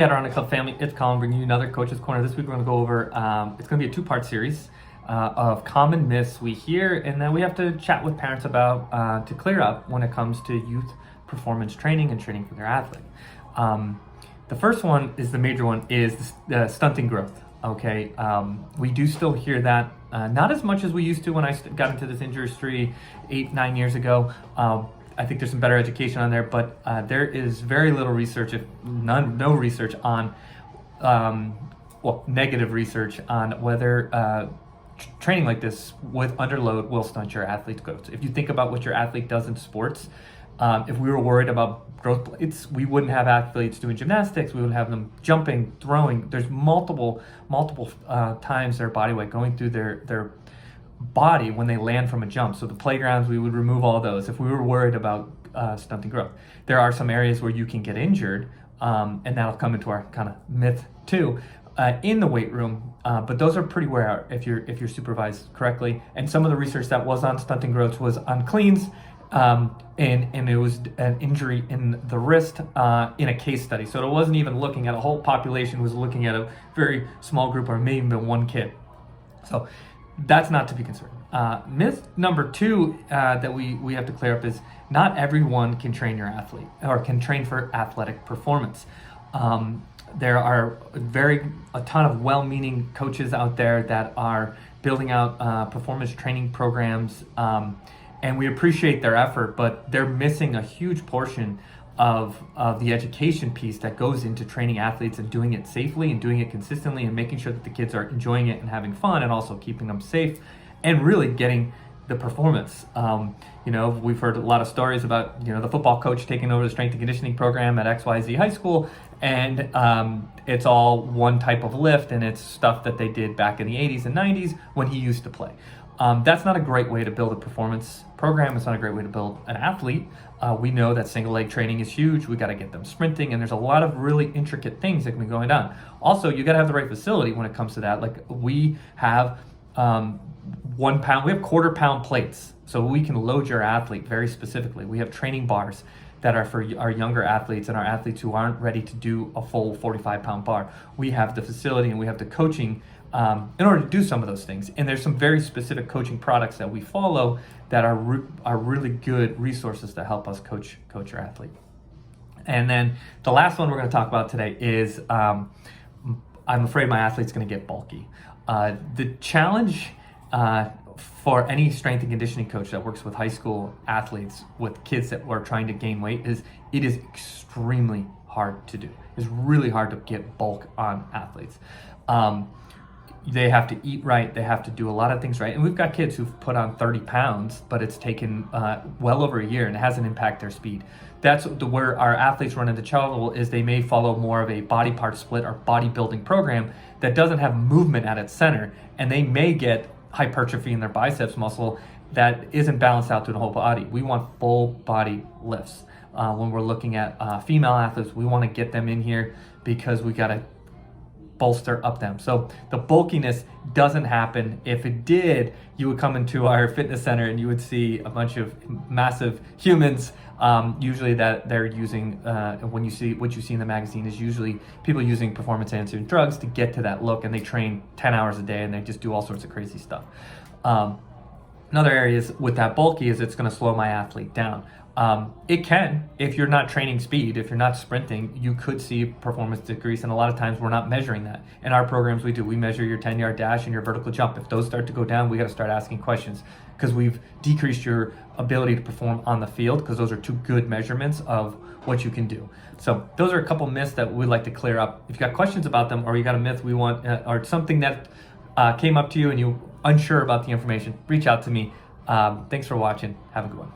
Adirondack family, it's Colin bringing you another Coach's Corner. This week we're going to go over, it's going to be a two-part series of common myths we hear and then we have to chat with parents about to clear up when it comes to youth performance training and training for their athlete. The first one is the major one, is the stunting growth. Okay, we do still hear that, not as much as we used to when I got into this industry 8-9 years ago. I think there's some better education on there, but there is very little research, if no research on, negative research on whether training like this with underload will stunt your athlete's growth. If you think about what your athlete does in sports, if we were worried about growth plates, we wouldn't have athletes doing gymnastics, we wouldn't have them jumping, throwing. There's multiple times their body weight going through their body when they land from a jump. So the playgrounds, we would remove all those if we were worried about stunting growth. There are some areas where you can get injured, and that'll come into our kind of myth too, in the weight room, but those are pretty rare if you're supervised correctly. And some of the research that was on stunting growth was on cleans, and it was an injury in the wrist in a case study. So it wasn't even looking at a whole population, it was looking at a very small group or maybe even one kid. So that's not to be concerned. Myth number two that we have to clear up is not everyone can train your athlete or can train for athletic performance. There are a ton of well-meaning coaches out there that are building out performance training programs, and we appreciate their effort, but they're missing a huge portion of the education piece that goes into training athletes and doing it safely and doing it consistently and making sure that the kids are enjoying it and having fun and also keeping them safe and really getting the performance. We've heard a lot of stories about, the football coach taking over the strength and conditioning program at XYZ high school, and it's all one type of lift and it's stuff that they did back in the 80s and 90s when he used to play. That's not a great way to build a performance program. It's not a great way to build an athlete. We know that single leg training is huge. We got to get them sprinting, and there's a lot of really intricate things that can be going on. Also, you got to have the right facility when it comes to that. Like we have 1 pound, we have quarter-pound plates, so we can load your athlete very specifically. We have training bars that are for our younger athletes and our athletes who aren't ready to do a full 45-pound bar. We have the facility and we have the coaching in order to do some of those things. And there's some very specific coaching products that we follow that are really good resources to help us coach your athlete. And then the last one we're going to talk about today is I'm afraid my athlete's going to get bulky. The challenge for any strength and conditioning coach that works with high school athletes with kids that are trying to gain weight is it is extremely hard to do. It's really hard to get bulk on athletes. They have to eat right, they have to do a lot of things right. And we've got kids who've put on 30 pounds, but it's taken well over a year and it hasn't impacted their speed. That's where our athletes run into trouble, is they may follow more of a body part split or bodybuilding program that doesn't have movement at its center, and they may get hypertrophy in their biceps muscle that isn't balanced out through the whole body. We want full body lifts. When we're looking at female athletes, we want to get them in here because we got to bolster up them. So the bulkiness doesn't happen. If it did, you would come into our fitness center and you would see a bunch of massive humans, usually that they're using, what you see in the magazine is usually people using performance enhancing drugs to get to that look, and they train 10 hours a day and they just do all sorts of crazy stuff. Another area is with that bulky is it's going to slow my athlete down. It can, if you're not training speed, if you're not sprinting, you could see performance decrease, and a lot of times we're not measuring that. In our programs we measure your 10-yard dash and your vertical jump. If those start to go down, we got to start asking questions because we've decreased your ability to perform on the field, because those are two good measurements of what you can do. So those are a couple myths that we'd like to clear up. If you got questions about them, or you got a myth we want, or something that came up to you and you're unsure about the information, reach out to me. Thanks for watching. Have a good one.